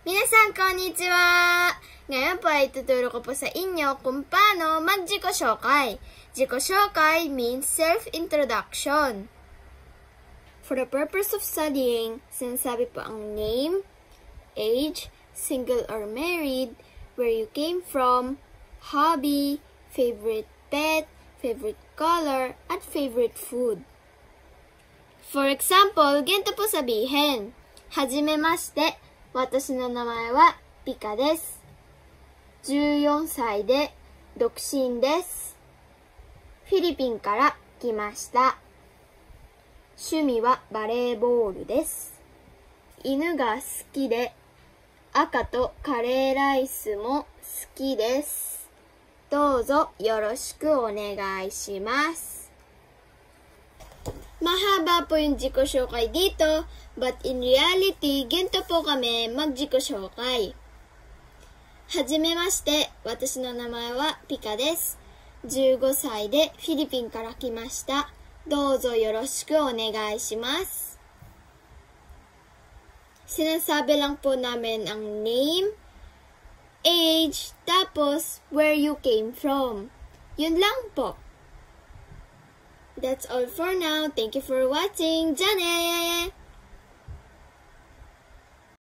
Minasan, konnichiwa! Ngayon po ay tuturo ko po sa inyo kung paano mag-jikoshoukai. Jikoshoukai means self-introduction. For the purpose of studying, sinasabi po ang name, age, single or married, where you came from, hobby, favorite pet, favorite color, at favorite food. For example, ganito po sabihin. Hajimemashite, watashi no namae wa Pika desu. 14歳で独身です。フィリピンから来ました。趣味はバレーボールです。犬が好きで、赤とカレーライスも好きです。どうぞよろしくお願いします。Mahaba po yung jikoshoukai dito, but in reality, ganito po kami mag-jikoshoukai. はじめまして、私の名前はピカです。15歳でフィリピンから来ました。どうぞよろしくお願いします。Sinasabi lang po namin ang name, age, tapos where you came from. Yun lang po. That's all for now. Thank you for watching. Jane!